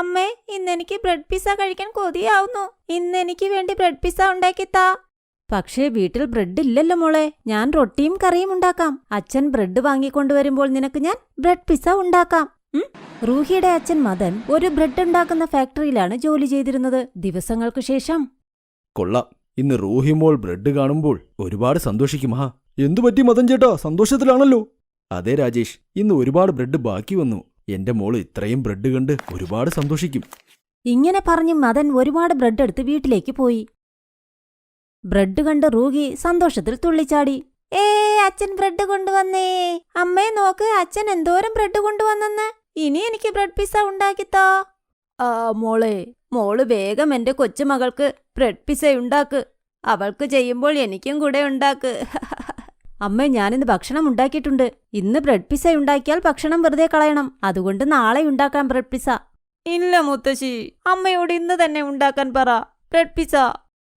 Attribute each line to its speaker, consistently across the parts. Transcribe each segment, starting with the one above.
Speaker 1: അമ്മേ, ഇന്നെനിക്ക് bread pizza കഴിക്കാൻ കൊതിയാവുന്നു. ഇന്നെനിക്ക് വേണ്ടി ബ്രെഡ് പിസ്സ ഉണ്ടാക്കിത്താ. പക്ഷേ വീട്ടിൽ ബ്രെഡ് ഇല്ലല്ലോ മോളെ. ഞാൻ റൊട്ടിയും കറിയും ഉണ്ടാക്കാം. അച്ഛൻ ബ്രെഡ് വാങ്ങിക്കൊണ്ടുവരുമ്പോൾ നിനക്ക് ഞാൻ ബ്രെഡ് പിസ്സ ഉണ്ടാക്കാം. റൂഹിയുടെ അച്ഛൻ മദൻ ഒരു ബ്രെഡ് ഉണ്ടാക്കുന്ന ഫാക്ടറിയിലാണ് ജോലി ചെയ്തിരുന്നത്. ദിവസങ്ങൾക്കു ശേഷം,
Speaker 2: കൊള്ളാം, ഇന്ന് റൂഹി മോൾ ബ്രെഡ് കാണുമ്പോൾ ഒരുപാട് സന്തോഷിക്കും. എന്തുപറ്റി മദൻ ചേട്ടാ, സന്തോഷത്തിലാണല്ലോ? അതെ രാജേഷ്, ഇന്ന് ഒരുപാട് ബ്രെഡ് ബാക്കി വന്നു. എന്റെ മോള് ഇത്രയും ബ്രെഡ് കണ്ട് ഒരുപാട് സന്തോഷിക്കും.
Speaker 1: ഇങ്ങനെ പറഞ്ഞ് മദൻ ഒരുപാട് ബ്രെഡ് എടുത്ത് വീട്ടിലേക്ക് പോയി. ബ്രെഡ് കണ്ട് റൂഹി സന്തോഷത്തിൽ തുള്ളിച്ചാടി. അച്ഛൻ ബ്രെഡ് കൊണ്ടുവന്നേ. അമ്മേ നോക്ക്, അച്ഛൻ എന്തോരം ബ്രെഡ് കൊണ്ടുവന്നെന്ന്. ഇനി എനിക്ക് ബ്രെഡ് പിസ്സ ഉണ്ടാക്കിത്താ. മോള് വേഗം എന്റെ കൊച്ചുമകൾക്ക് ബ്രെഡ് പിസ്സ ഉണ്ടാക്ക്. അവൾക്ക് ചെയ്യുമ്പോൾ എനിക്കും കൂടെ ഉണ്ടാക്ക്. അമ്മേ, ഞാനിന്ന് ഭക്ഷണം ഉണ്ടാക്കിയിട്ടുണ്ട്. ഇന്ന് ബ്രെഡ് പിസ്സ ഉണ്ടാക്കിയാൽ ഭക്ഷണം വെറുതെ കളയണം. അതുകൊണ്ട് നാളെ ഉണ്ടാക്കാം ബ്രെഡ് പിസ്സ. ഇല്ല മുത്തശ്ശി, അമ്മയോട് ഇന്ന് തന്നെ ഉണ്ടാക്കാൻ പറ ബ്രെഡ് പിസ്സ.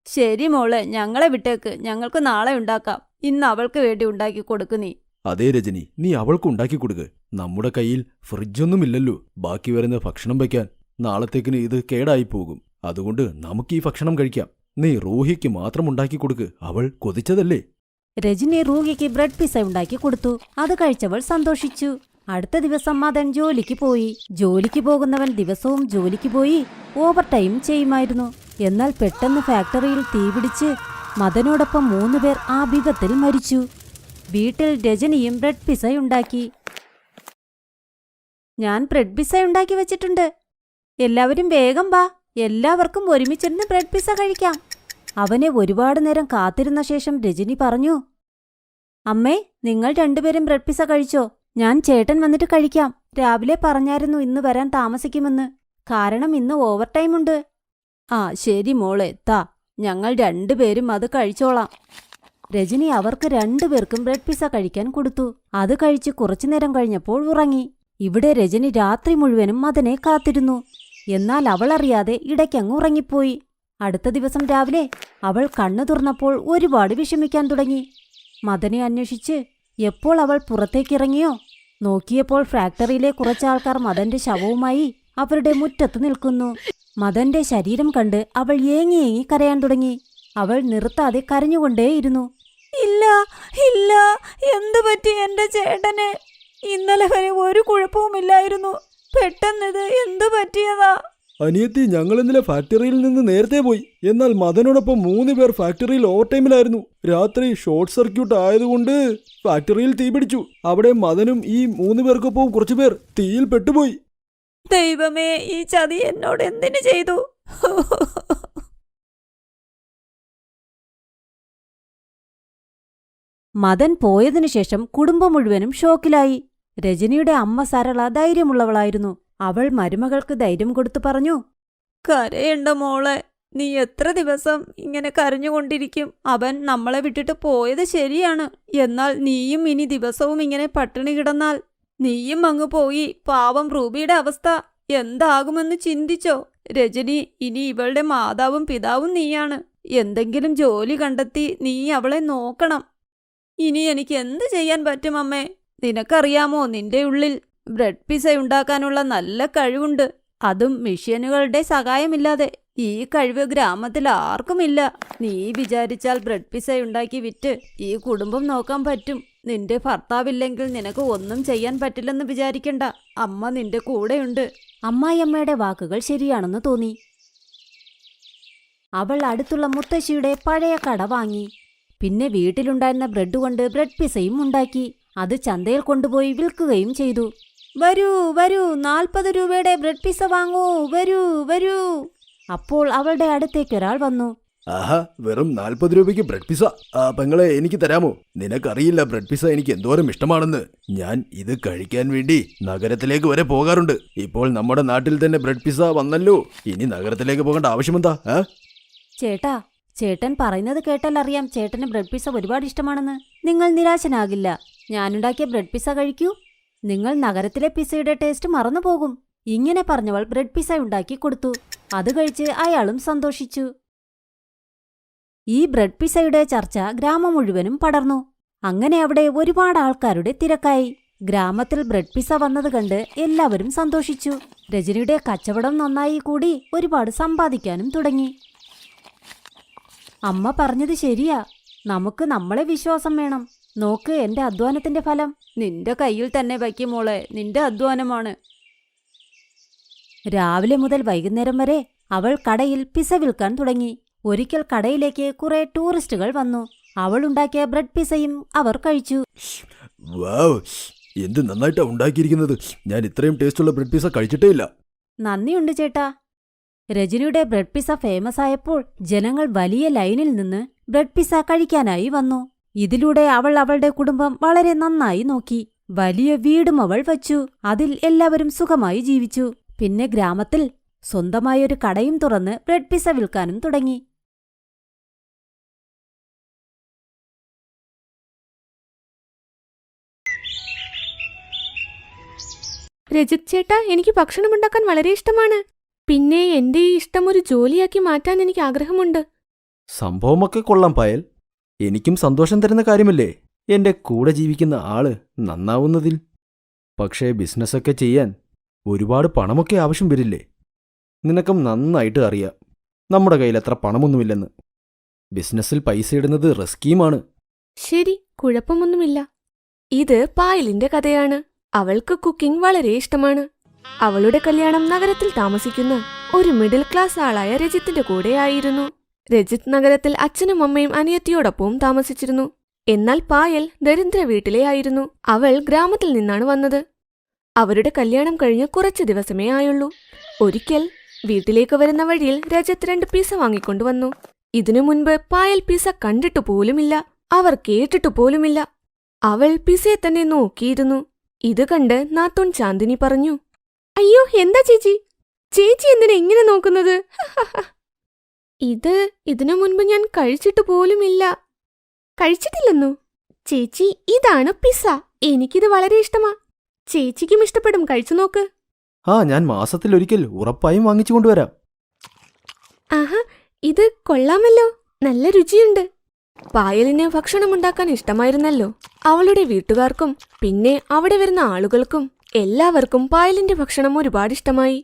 Speaker 1: ശരി മോളെ, ഞങ്ങളെ വിട്ടേക്ക്. ഞങ്ങൾക്ക് നാളെ ഉണ്ടാക്കാം. ഇന്ന് അവൾക്ക് വേണ്ടി ഉണ്ടാക്കി കൊടുക്കു നീ.
Speaker 2: അതേ രജനി, നീ അവൾക്ക് ഉണ്ടാക്കി കൊടുക്ക്. നമ്മുടെ കയ്യിൽ ഫ്രിഡ്ജൊന്നുമില്ലല്ലോ ബാക്കി വരുന്ന ഭക്ഷണം വയ്ക്കാൻ. നാളത്തേക്കിന് ഇത് കേടായി പോകും. അതുകൊണ്ട് നമുക്ക് ഈ ഭക്ഷണം കഴിക്കാം. നീ റൂഹിക്ക് മാത്രം ഉണ്ടാക്കി കൊടുക്ക്. അവൾ കൊതിച്ചതല്ലേ.
Speaker 1: രജനി റൂഹിക്ക് ബ്രെഡ് പിസ്സ ഉണ്ടാക്കി കൊടുത്തു. അത് കഴിച്ചവൾ സന്തോഷിച്ചു. അടുത്ത ദിവസം മദൻ ജോലിക്ക് പോയി. ജോലിക്ക് പോകുന്നവൻ ദിവസവും ജോലിക്ക് പോയി ഓവർ ടൈം ചെയ്യുമായിരുന്നു. എന്നാൽ പെട്ടെന്ന് ഫാക്ടറിയിൽ തീപിടിച്ച് മദനോടൊപ്പം 3 പേർ ആ വിപത്തിൽ മരിച്ചു. വീട്ടിൽ രജനിയും ബ്രെഡ് പിസ്സ ഉണ്ടാക്കി. ഞാൻ ബ്രെഡ് പിസ്സ ഉണ്ടാക്കി വെച്ചിട്ടുണ്ട്. എല്ലാവരും വേഗം വാ. എല്ലാവർക്കും ഒരുമിച്ചിരുന്ന് ബ്രെഡ് പിസ്സ കഴിക്കാം. അവനെ ഒരുപാട് നേരം കാത്തിരുന്ന ശേഷം രജനി പറഞ്ഞു, അമ്മേ, നിങ്ങൾ 2 പേരും ബ്രെഡ് പിസ്സ കഴിച്ചോ? ഞാൻ ചേട്ടൻ വന്നിട്ട് കഴിക്കാം. രാവിലെ പറഞ്ഞായിരുന്നു ഇന്ന് വരാൻ താമസിക്കുമെന്ന്. കാരണം ഇന്ന് ഓവർ ടൈം ഉണ്ട്. ശരി മോളെ, താ, ഞങ്ങൾ 2 പേരും അത് കഴിച്ചോളാം. രജനി അവർക്ക് 2 പേർക്കും ബ്രെഡ് പിസ്സ കഴിക്കാൻ കൊടുത്തു. അത് കഴിച്ച് കുറച്ചുനേരം കഴിഞ്ഞപ്പോൾ ഉറങ്ങി. ഇവിടെ രജനി രാത്രി മുഴുവനും മദനെ കാത്തിരുന്നു. എന്നാൽ അവളറിയാതെ ഇടയ്ക്കങ്ങ് ഉറങ്ങിപ്പോയി. അടുത്ത ദിവസം രാവിലെ അവൾ കണ്ണു തുറന്നപ്പോൾ ഒരുപാട് വിഷമിക്കാൻ തുടങ്ങി. മദനെ അന്വേഷിച്ച് എപ്പോൾ അവൾ പുറത്തേക്കിറങ്ങിയോ, നോക്കിയപ്പോൾ ഫാക്ടറിയിലെ കുറച്ചാൾക്കാർ മദന്റെ ശവവുമായി അവരുടെ മുറ്റത്ത് നിൽക്കുന്നു. മദന്റെ ശരീരം കണ്ട് അവൾ ഏങ്ങി ഏങ്ങി കരയാൻ തുടങ്ങി. അവൾ നിർത്താതെ കരഞ്ഞുകൊണ്ടേയിരുന്നു. ഇല്ല ഇല്ല, എന്തുപറ്റി എന്റെ ചേട്ടന്? ഇന്നലെ വരെ ഒരു കുഴപ്പവുമില്ലായിരുന്നു. പെട്ടെന്നത് എന്തു പറ്റിയതാ?
Speaker 2: അനിയത്തി, ഞങ്ങൾ ഇന്നലെ ഫാക്ടറിയിൽ നിന്ന് നേരത്തെ പോയി. എന്നാൽ മദനോടൊപ്പം 3 പേർ ഫാക്ടറിയിൽ ഓവർ ടൈമിലായിരുന്നു. രാത്രി ഷോർട്ട് സർക്യൂട്ട് ആയതുകൊണ്ട് ഫാക്ടറിയിൽ തീപിടിച്ചു. അവിടെ മദനും ഈ 3 പേർക്കൊപ്പം കുറച്ചുപേർ തീയിൽ പെട്ടുപോയി.
Speaker 1: ദൈവമേ, ഈ ചതി എന്നോട് എന്തിനു ചെയ്തു? മദൻ പോയതിനു ശേഷം കുടുംബം മുഴുവനും ഷോക്കിലായി. രജനിയുടെ അമ്മ സരള ധൈര്യമുള്ളവളായിരുന്നു. അവൾ മരുമകൾക്ക് ധൈര്യം കൊടുത്തു പറഞ്ഞു, കരയണ്ട മോളെ, നീ എത്ര ദിവസം ഇങ്ങനെ കരഞ്ഞുകൊണ്ടിരിക്കും? അവൻ നമ്മളെ വിട്ടിട്ട് പോയത് ശരിയാണ്. എന്നാൽ നീയും ഇനി ദിവസവും ഇങ്ങനെ പട്ടിണി കിടന്നാൽ നീയും അങ്ങ് പോയി. പാവം റൂബിയുടെ അവസ്ഥ എന്താകുമെന്ന് ചിന്തിച്ചോ? രജനി, ഇനി ഇവളുടെ മാതാവും പിതാവും നീയാണ്. എന്തെങ്കിലും ജോലി കണ്ടെത്തി നീ അവളെ നോക്കണം. ഇനി എനിക്ക് എന്ത് ചെയ്യാൻ പറ്റും അമ്മേ? നിനക്കറിയാമോ, നിന്റെ ഉള്ളിൽ ബ്രെഡ് പിസ്സ ഉണ്ടാക്കാനുള്ള നല്ല കഴിവുണ്ട്. അതും മിഷ്യനുകളുടെ സഹായമില്ലാതെ. ഈ കഴിവ് ഗ്രാമത്തിൽ ആർക്കുമില്ല. നീ വിചാരിച്ചാൽ ബ്രെഡ് പിസ്സ ഉണ്ടാക്കി വിറ്റ് ഈ കുടുംബം നോക്കാൻ പറ്റും. നിന്റെ ഭർത്താവില്ലെങ്കിൽ നിനക്ക് ഒന്നും ചെയ്യാൻ പറ്റില്ലെന്ന് വിചാരിക്കണ്ട. അമ്മ നിന്റെ കൂടെയുണ്ട്. അമ്മായിയമ്മയുടെ വാക്കുകൾ ശരിയാണെന്ന് തോന്നി. അവൾ അടുത്തുള്ള മുത്തശ്ശിയുടെ പഴയ കട വാങ്ങി. പിന്നെ വീട്ടിലുണ്ടായിരുന്ന ബ്രെഡ് കൊണ്ട് ബ്രെഡ് പിസ്സയും ഉണ്ടാക്കി. അത് ചന്തയിൽ കൊണ്ടുപോയി വിൽക്കുകയും ചെയ്തു. വരൂ വരൂ, 40 രൂപയുടെ ബ്രെഡ് പിസ്സ വാങ്ങൂ, വരൂ വരൂ. അപ്പോൾ അവളുടെ അടുത്തേക്കൊരാൾ വന്നു.
Speaker 2: ആഹാ, വെറും 40 രൂപയ്ക്ക് ബ്രെഡ് പിസ്സ? പെങ്ങളെ, എനിക്ക് തരാമോ? നിനക്കറിയില്ല ബ്രെഡ് പിസ്സ എനിക്ക് എന്തോരം ഇഷ്ടമാണെന്ന്. ഞാൻ ഇത് കഴിക്കാൻ വേണ്ടി നഗരത്തിലേക്ക് വരെ പോകാറുണ്ട്. ഇപ്പോൾ നമ്മുടെ നാട്ടിൽ തന്നെ ബ്രെഡ് പിസ്സ വന്നല്ലോ. ഇനി നഗരത്തിലേക്ക് പോകേണ്ട ആവശ്യമെന്താ?
Speaker 1: ചേട്ടാ, ചേട്ടൻ പറയുന്നത് കേട്ടാൽ അറിയാം ചേട്ടന് ബ്രെഡ് പിസ്സ ഒരുപാട് ഇഷ്ടമാണെന്ന്. നിങ്ങൾ നിരാശനാകില്ല. ഞാനുണ്ടാക്കിയ ബ്രെഡ് പിസ്സ കഴിക്കൂ. നിങ്ങൾ നഗരത്തിലെ പിസ്സയുടെ ടേസ്റ്റ് മറന്നുപോകും. ഇങ്ങനെ പറഞ്ഞവൾ ബ്രെഡ് പിസ്സ ഉണ്ടാക്കി കൊടുത്തു. അത് കഴിച്ച് അയാളും സന്തോഷിച്ചു. ഈ ബ്രെഡ് പിസ്സയുടെ ചർച്ച ഗ്രാമം മുഴുവനും പടർന്നു. അങ്ങനെ അവിടെ ഒരുപാട് ആൾക്കാരുടെ തിരക്കായി. ഗ്രാമത്തിൽ ബ്രെഡ് പിസ്സ വന്നത് കണ്ട് എല്ലാവരും സന്തോഷിച്ചു. രജനിയുടെ കച്ചവടം നന്നായി കൂടി ഒരുപാട് സമ്പാദിക്കാനും തുടങ്ങി. അമ്മ പറഞ്ഞത് ശരിയാ. നമുക്ക് നമ്മളെ വിശ്വാസം വേണം. നോക്ക് എന്റെ അധ്വാനത്തിന്റെ ഫലം. നിന്റെ കയ്യിൽ തന്നെ വയ്ക്കും മോളെ, നിന്റെ അധ്വാനമാണ്. രാവിലെ മുതൽ വൈകുന്നേരം വരെ അവൾ കടയിൽ പിസ്സ വിൽക്കാൻ തുടങ്ങി. ഒരിക്കൽ കടയിലേക്ക് കുറെ ടൂറിസ്റ്റുകൾ വന്നു. അവൾ ഉണ്ടാക്കിയ ബ്രെഡ് പിസ്സയും അവർ കഴിച്ചു.
Speaker 2: വാവ്, എന്ത് നന്നായിട്ടാ ഉണ്ടാക്കിയിരിക്കുന്നത്. ഞാൻ ഇത്രയും ടേസ്റ്റുള്ള ബ്രെഡ് പിസ്സ കഴിച്ചിട്ടേ ഇല്ല.
Speaker 1: നന്ദിയുണ്ട് ചേട്ടാ. രജനിയുടെ ബ്രെഡ് പിസ്സ ഫേമസ് ആയപ്പോൾ ജനങ്ങൾ വലിയ ലൈനിൽ നിന്ന് ബ്രെഡ് പിസ്സ കഴിക്കാനായി വന്നു. ഇതിലൂടെ അവൾ അവളുടെ കുടുംബം വളരെ നന്നായി നോക്കി. വലിയ വീടും അവൾ വച്ചു. അതിൽ എല്ലാവരും സുഖമായി ജീവിച്ചു. പിന്നെ ഗ്രാമത്തിൽ സ്വന്തമായൊരു കടയും തുറന്ന് ബ്രെഡ് പിസ്സ വിൽക്കാനും തുടങ്ങി.
Speaker 3: രജിത് ചേട്ടാ, എനിക്ക് ഭക്ഷണമുണ്ടാക്കാൻ വളരെ ഇഷ്ടമാണ്. പിന്നെ എന്റെ ഈ ഇഷ്ടം ഒരു ജോലിയാക്കി മാറ്റാൻ എനിക്ക് ആഗ്രഹമുണ്ട്.
Speaker 2: സംഭവമൊക്കെ കൊള്ളാം പായൽ. എനിക്കും സന്തോഷം തരുന്ന കാര്യമല്ലേ എന്റെ കൂടെ ജീവിക്കുന്ന ആള് നന്നാവുന്നതിൽ. പക്ഷേ ബിസിനസ്സൊക്കെ ചെയ്യാൻ ഒരുപാട് പണമൊക്കെ ആവശ്യം വരില്ലേ? നിനക്കും നന്നായിട്ട് അറിയാം നമ്മുടെ കയ്യിൽ അത്ര പണമൊന്നുമില്ലെന്ന്. ബിസിനസ്സിൽ പൈസ ഇടുന്നത് റിസ്കിയുമാണ്.
Speaker 3: ശരി, കുഴപ്പമൊന്നുമില്ല. ഇത് പായലിന്റെ കഥയാണ്. അവൾക്ക് കുക്കിംഗ് വളരെ ഇഷ്ടമാണ്. അവളുടെ കല്യാണം നഗരത്തിൽ താമസിക്കുന്ന ഒരു മിഡിൽ ക്ലാസ് ആളായ രജിത്തിന്റെ കൂടെയായിരുന്നു. രജിത് നഗരത്തിൽ അച്ഛനും അമ്മയും അനിയത്തിയോടൊപ്പവും താമസിച്ചിരുന്നു. എന്നാൽ പായൽ ദരിദ്ര വീട്ടിലെ ആയിരുന്നു. അവൾ ഗ്രാമത്തിൽ നിന്നാണ് വന്നത്. അവരുടെ കല്യാണം കഴിഞ്ഞ് കുറച്ചു ദിവസമേ ആയുള്ളൂ. ഒരിക്കൽ വീട്ടിലേക്ക് വരുന്ന വഴിയിൽ രജത് 2 പിസ്സ വാങ്ങിക്കൊണ്ടുവന്നു. ഇതിനു മുൻപ് പായൽ പിസ്സ കണ്ടിട്ടു പോലുമില്ല. അവർ കേട്ടിട്ടു പോലുമില്ല. അവൾ പിസ്സയെ തന്നെ നോക്കിയിരുന്നു. ഇത് കണ്ട് നാത്തോൺ ചാന്ദിനി പറഞ്ഞു, അയ്യോ, എന്താ ചേച്ചി? ചേച്ചി എന്തിനാ ഇങ്ങനെ നോക്കുന്നത്? ഇതിനു മുൻപ് ഞാൻ കഴിച്ചിട്ടു പോലുമില്ല. കഴിച്ചിട്ടില്ലെന്നു? ചേച്ചി, ഇതാണ് പിസ്സ. എനിക്കിത് വളരെ ഇഷ്ടമാ. ചേച്ചിക്കും ഇഷ്ടപ്പെടും. കഴിച്ചു നോക്ക്.
Speaker 2: ഞാൻ മാസത്തിലൊരിക്കൽ ഉറപ്പായും വാങ്ങിച്ചു കൊണ്ടുവരാം.
Speaker 3: ആഹാ, ഇത് കൊള്ളാമല്ലോ. നല്ല രുചിയുണ്ട്. പായലിന് ഭക്ഷണമുണ്ടാക്കാൻ ഇഷ്ടമായിരുന്നല്ലോ. അവളുടെ വീട്ടുകാർക്കും പിന്നെ അവിടെ വരുന്ന ആളുകൾക്കും എല്ലാവർക്കും പായലിന്റെ ഭക്ഷണം ഒരുപാട് ഇഷ്ടമായി.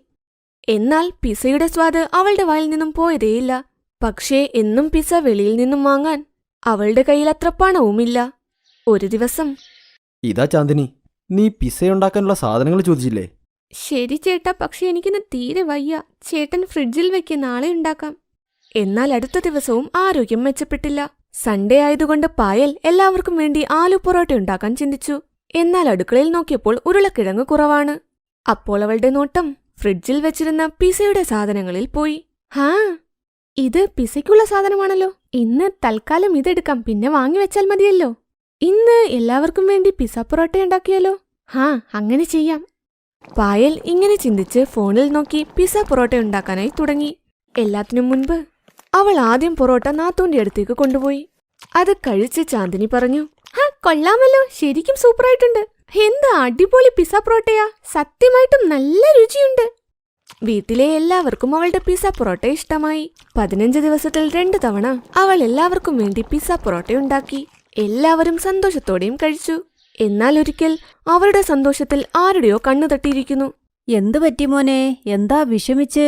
Speaker 3: എന്നാൽ പിസ്സയുടെ സ്വാദ് അവളുടെ വായിൽ നിന്നും പോയതേയില്ല. പക്ഷേ എന്നും പിസ്സ വെളിയിൽ നിന്നും വാങ്ങാൻ അവളുടെ കയ്യിൽ അത്ര പണവുമില്ല. ഒരു ദിവസം,
Speaker 2: ഇതാ ചാന്ദിനി, നീ പിസ്സയുണ്ടാക്കാനുള്ള സാധനങ്ങൾ ചോദിച്ചില്ലേ?
Speaker 3: ശരി ചേട്ടാ, പക്ഷെ എനിക്കിന്ന് തീരെ വയ്യ. ചേട്ടൻ ഫ്രിഡ്ജിൽ വെക്ക്, നാളെ ഉണ്ടാക്കാം. എന്നാൽ അടുത്ത ദിവസവും ആരോഗ്യം മെച്ചപ്പെട്ടില്ല. സൺഡേ ആയതുകൊണ്ട് പായൽ എല്ലാവർക്കും വേണ്ടി ആലു പൊറോട്ട ഉണ്ടാക്കാൻ ചിന്തിച്ചു. എന്നാൽ അടുക്കളയിൽ നോക്കിയപ്പോൾ ഉരുളക്കിഴങ്ങ് കുറവാണ്. അപ്പോൾ അവളുടെ നോട്ടം ഫ്രിഡ്ജിൽ വെച്ചിരുന്ന പിസ്സയുടെ സാധനങ്ങളിൽ പോയി. ഇത് പിസ്സയ്ക്കുള്ള സാധനമാണല്ലോ. ഇന്ന് തൽക്കാലം ഇതെടുക്കാം, പിന്നെ വാങ്ങിവെച്ചാൽ മതിയല്ലോ. ഇന്ന് എല്ലാവർക്കും വേണ്ടി പിസ്സ പൊറോട്ട ഉണ്ടാക്കിയാലോ? അങ്ങനെ ചെയ്യാം. പായൽ ഇങ്ങനെ ചിന്തിച്ച് ഫോണിൽ നോക്കി പിസ്സ പൊറോട്ട ഉണ്ടാക്കാനായി തുടങ്ങി. എല്ലാത്തിനും മുൻപ് അവൾ ആദ്യം പൊറോട്ട നാത്തൂന്റെ അടുത്തേക്ക് കൊണ്ടുപോയി. അത് കഴിച്ച് ചാന്ദിനി പറഞ്ഞു, കൊള്ളാമല്ലോ, ശരിക്കും സൂപ്പറായിട്ടുണ്ട്. എന്താ അടിപൊളി പിസ്സ പൊറോട്ടയാ. സത്യമായിട്ടും നല്ല രുചിയുണ്ട്. വീട്ടിലെ എല്ലാവർക്കും അവളുടെ പിസ്സ പൊറോട്ട ഇഷ്ടമായി. 15 ദിവസത്തിൽ 2 തവണ അവൾ എല്ലാവർക്കും വേണ്ടി പിസ്സ പൊറോട്ട ഉണ്ടാക്കി. എല്ലാവരും സന്തോഷത്തോടെയും കഴിച്ചു. എന്നാൽ ഒരിക്കൽ അവരുടെ സന്തോഷത്തിൽ ആരുടെയോ കണ്ണു തട്ടിയിരിക്കുന്നു.
Speaker 1: എന്തു പറ്റി മോനെ? എന്താ വിഷമിച്ച്?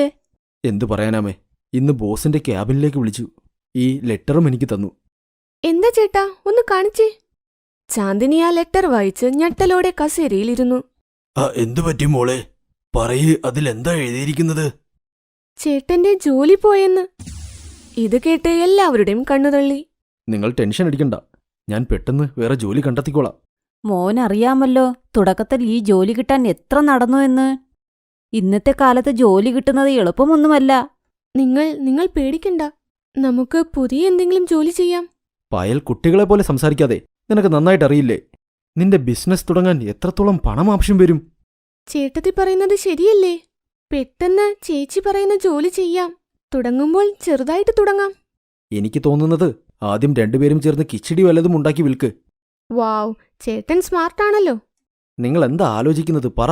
Speaker 2: എന്തു പറയാനാമേ, ഇന്ന് ബോസിന്റെ ക്യാബിനിലേക്ക് വിളിച്ചു. ഈ ലെറ്ററും എനിക്ക് തന്നു.
Speaker 3: എന്താ ചേട്ടാ, ഒന്ന് കാണിച്ചേ. ചാന്ദിനി ആ ലെറ്റർ വായിച്ച് ഞെട്ടലോടെ കസേരയിലിരുന്നു.
Speaker 2: എന്തു പറ്റി മോളെ? പറയ്, അതിലെന്താ എഴുതിയിരിക്കുന്നത്?
Speaker 3: ചേട്ടന്റെ ജോലി പോയെന്ന്. ഇത് കേട്ട് എല്ലാവരുടെയും കണ്ണുതള്ളി.
Speaker 2: നിങ്ങൾ ടെൻഷൻ അടിക്കണ്ട, ഞാൻ പെട്ടെന്ന് വേറെ ജോലി കണ്ടെത്തിക്കോളാം.
Speaker 1: മോനറിയാമല്ലോ തുടക്കത്തിൽ ഈ ജോലി കിട്ടാൻ എത്ര നടന്നു എന്ന്. ഇന്നത്തെ കാലത്ത് ജോലി കിട്ടുന്നത് എളുപ്പമൊന്നുമല്ല.
Speaker 3: നിങ്ങൾ പേടിക്കണ്ട. നമുക്ക് പുതിയ എന്തെങ്കിലും ജോലി ചെയ്യാം.
Speaker 2: പായൽ, കുട്ടികളെ പോലെ സംസാരിക്കാതെ. നിനക്ക് നന്നായിട്ട് അറിയില്ലേ നിന്റെ ബിസിനസ് തുടങ്ങാൻ എത്രത്തോളം പണം ആവശ്യം വരും?
Speaker 3: ചേട്ടത്തി പറയുന്നത് ശരിയല്ലേ? പെട്ടെന്ന് ചേച്ചി പറയുന്ന ജോലി ചെയ്യാം. തുടങ്ങുമ്പോൾ ചെറുതായിട്ട് തുടങ്ങാം.
Speaker 2: എനിക്ക് തോന്നുന്നത് ആദ്യം 2 പേരും ചേർന്ന് കിച്ചടി വല്ലതും ഉണ്ടാക്കി വിൽക്ക്.
Speaker 3: വാവ്, ചേട്ടൻ സ്മാർട്ടാണല്ലോ.
Speaker 2: നിങ്ങൾ എന്താ ആലോചിക്കുന്നത്? പറ.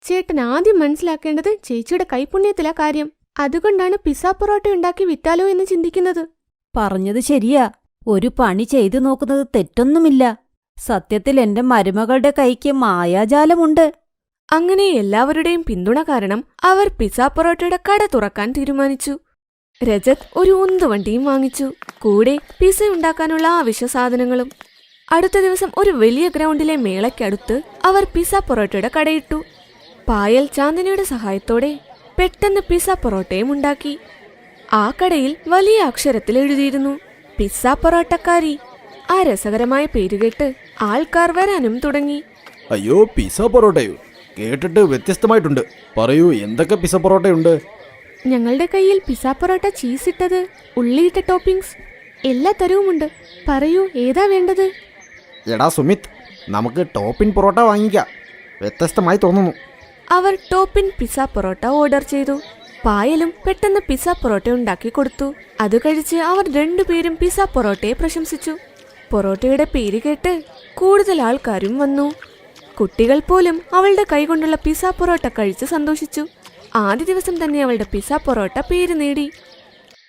Speaker 3: ചേട്ടൻ ആദ്യം മനസ്സിലാക്കേണ്ടത് ചേച്ചിയുടെ കൈപുണ്യത്തിലാ കാര്യം. അതുകൊണ്ടാണ് പിസ്സ പൊറോട്ട ഉണ്ടാക്കി വിറ്റാലോ എന്ന് ചിന്തിക്കുന്നത്.
Speaker 1: പറഞ്ഞത് ശരിയാ. ഒരു പണി ചെയ്തു നോക്കുന്നത് തെറ്റൊന്നുമില്ല. സത്യത്തിൽ എന്റെ മരുമകളുടെ കൈക്ക് മായാജാലമുണ്ട്.
Speaker 3: അങ്ങനെ എല്ലാവരുടെയും പിന്തുണ കാരണം അവർ പിസ്സ പൊറോട്ടയുടെ കട തുറക്കാൻ തീരുമാനിച്ചു. രജത് ഒരു ഉന്തുവണ്ടിയും വാങ്ങിച്ചു, കൂടെ പിസ്സ ഉണ്ടാക്കാനുള്ള ആവശ്യ സാധനങ്ങളും. അടുത്ത ദിവസം ഒരു വലിയ ഗ്രൗണ്ടിലെ മേളയ്ക്കടുത്ത് അവർ പിസ്സ പൊറോട്ടയുടെ കടയിട്ടു. പായൽ ചാന്ദിനിയുടെ സഹായത്തോടെ പെട്ടെന്ന് പിസ്സ പൊറോട്ടയും ഉണ്ടാക്കി. ആ കടയിൽ വലിയ അക്ഷരത്തിൽ എഴുതിയിരുന്നു പിസ്സ പൊറോട്ടക്കാരി. ആ രസകരമായ പേരുകേട്ട് ആൾക്കാർ വരാനും തുടങ്ങി.
Speaker 2: അയ്യോ, പിസ്സ പൊറോട്ടയോ? കേട്ടിട്ട് വ്യത്യസ്തമായിട്ടുണ്ട്. പറയൂ, എന്തൊക്കെ പിസ്സ പൊറോട്ടയുണ്ട്?
Speaker 3: ഞങ്ങളുടെ കയ്യിൽ പിസ്സ പൊറോട്ട, ചീസ് ഇട്ടത്, ഉള്ളിയിട്ട ടോപ്പിംഗ്സ്, എല്ലാ തരവുമുണ്ട്. പറയൂ, ഏതാ വേണ്ടത്?
Speaker 4: എടാ സുമിത്, നമുക്ക് ടോപ്പിൻ പൊറോട്ട വാങ്ങിക്കാം. വ്യത്യസ്തമായി തോന്നുന്നു.
Speaker 3: അവർ ടോപ്പിൻ പിസ്സ പൊറോട്ട ഓർഡർ ചെയ്തു. പായലും പെട്ടെന്ന് പിസ്സ പൊറോട്ട ഉണ്ടാക്കി കൊടുത്തു. അത് കഴിച്ച് അവർ രണ്ടുപേരും പിസ്സ പൊറോട്ടയെ പ്രശംസിച്ചു. പൊറോട്ടയുടെ പേര് കേട്ട് കൂടുതൽ ആൾക്കാരും വന്നു. കുട്ടികൾ പോലും അവളുടെ കൈകൊണ്ടുള്ള പിസ്സ പൊറോട്ട കഴിച്ച് സന്തോഷിച്ചു. ആദ്യ ദിവസം തന്നെ അവളുടെ പിസ്സ പൊറോട്ട പേര് നേടി.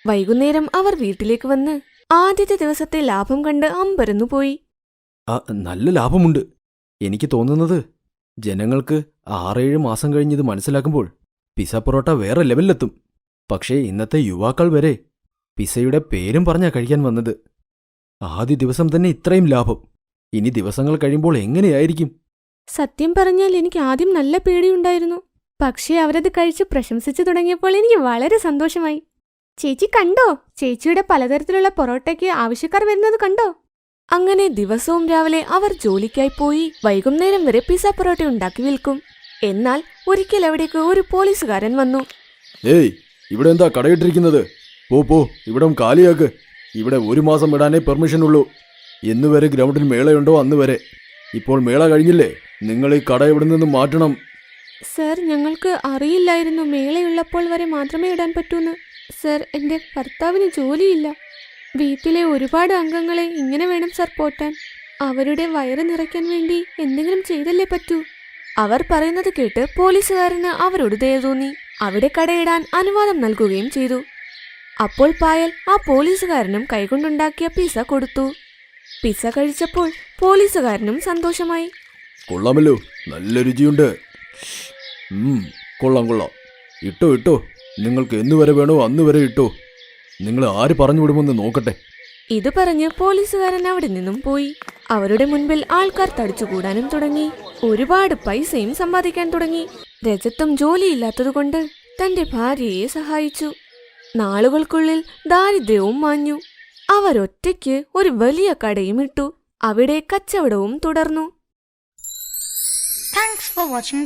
Speaker 3: വൈകുന്നേരം അവർ വീട്ടിലേക്ക് വന്ന് ആദ്യത്തെ ദിവസത്തെ ലാഭം കണ്ട് അമ്പരന്നുപോയി.
Speaker 2: നല്ല ലാഭമുണ്ട്. എനിക്ക് തോന്നുന്നത് ജനങ്ങൾക്ക് 6-7 മാസം കഴിഞ്ഞത് മനസ്സിലാക്കുമ്പോൾ പിസ്സ പൊറോട്ട വേറെ ലെവലിലെത്തും. പക്ഷേ ഇന്നത്തെ യുവാക്കൾ വരെ പിസ്സയുടെ പേരും പറഞ്ഞാ കഴിക്കാൻ വന്നത്. ആദ്യ ദിവസം തന്നെ ഇത്രയും ലാഭം. ഇനി ദിവസങ്ങൾ കഴിയുമ്പോൾ എങ്ങനെയായിരിക്കും?
Speaker 3: സത്യം പറഞ്ഞാൽ എനിക്ക് ആദ്യം നല്ല പേടിയുണ്ടായിരുന്നു. പക്ഷേ അവരത് കഴിച്ച് പ്രശംസിച്ചു തുടങ്ങിയപ്പോൾ എനിക്ക് വളരെ സന്തോഷമായി. ചേച്ചി കണ്ടോ? ചേച്ചിയുടെ പലതരത്തിലുള്ള പൊറോട്ടയ്ക്ക് ആവശ്യക്കാർ വരുന്നത് കണ്ടോ? അങ്ങനെ ദിവസവും രാവിലെ അവർ ജോലിക്കായി പോയി വൈകുന്നേരം വരെ പിസ്സ പൊറോട്ട ഉണ്ടാക്കി വിൽക്കും. എന്നാൽ ഒരിക്കൽ അവിടേക്ക് ഒരു പോലീസുകാരൻ വന്നു.
Speaker 2: ഏയ്, ഇവിടെ എന്താ കടയിട്ടിരിക്കുന്നത്? പോ, ഇവിടം കാലിയാക്ക്. ഇവിടെ 1 മാസം ഇടാനേ പെർമിഷൻ ഉള്ളൂ. എന്നുവരെ ഗ്രൗണ്ടിൽ മേളയുണ്ടോ അന്ന് വരെ. ഇപ്പോൾ മേള കഴിഞ്ഞില്ലേ? നിങ്ങൾ ഈ കട ഇവിടെ നിന്ന് മാറ്റണം.
Speaker 3: സർ, ഞങ്ങൾക്ക് അറിയില്ലായിരുന്നു മേളയുള്ളപ്പോൾ വരെ മാത്രമേ ഇടാൻ പറ്റൂന്ന്. സർ, എൻ്റെ ഭർത്താവിന് ജോലിയില്ല. വീട്ടിലെ ഒരുപാട് അംഗങ്ങളെ ഇങ്ങനെ വേണം സർ പോറ്റാൻ. അവരുടെ വയറ് നിറയ്ക്കാൻ വേണ്ടി എന്തെങ്കിലും ചെയ്തല്ലേ പറ്റൂ. അവർ പറയുന്നത് കേട്ട് പോലീസുകാരന് അവരോട് ദയ തോന്നി. അവിടെ കടയിടാൻ അനുവാദം നൽകുകയും ചെയ്തു. അപ്പോൾ പായൽ ആ പോലീസുകാരനും കൈകൊണ്ടുണ്ടാക്കിയ പിസ്സ കൊടുത്തു. പിസ്സ കഴിച്ചപ്പോൾ പോലീസുകാരനും സന്തോഷമായി.
Speaker 2: കൊള്ളാമല്ലോ, നല്ല രുചിയുണ്ട്. കൊള്ളാം. ഇട്ടോ. നിങ്ങൾക്ക് എന്നുവരെ വേണോ അന്ന് വരെ ഇട്ടോ. നിങ്ങൾ ആര് പറഞ്ഞു വിടുമെന്ന് നോക്കട്ടെ.
Speaker 3: ഇത് പറഞ്ഞ് പോലീസുകാരൻ അവിടെ നിന്നും പോയി. അവരുടെ മുൻപിൽ ആൾക്കാർ തടിച്ചുകൂടാനും തുടങ്ങി. ഒരുപാട് പൈസയും സമ്പാദിക്കാൻ തുടങ്ങി. രജത്തും ജോലിയില്ലാത്തതുകൊണ്ട് തന്റെ ഭാര്യയെ സഹായിച്ചു. നാളുകൾക്കുള്ളിൽ ദാരിദ്ര്യവും മാഞ്ഞു. അവരൊറ്റയ്ക്ക് ഒരു വലിയ കടയും ഇട്ടു. അവിടെ കച്ചവടവും തുടർന്നു.
Speaker 5: Thanks for watching.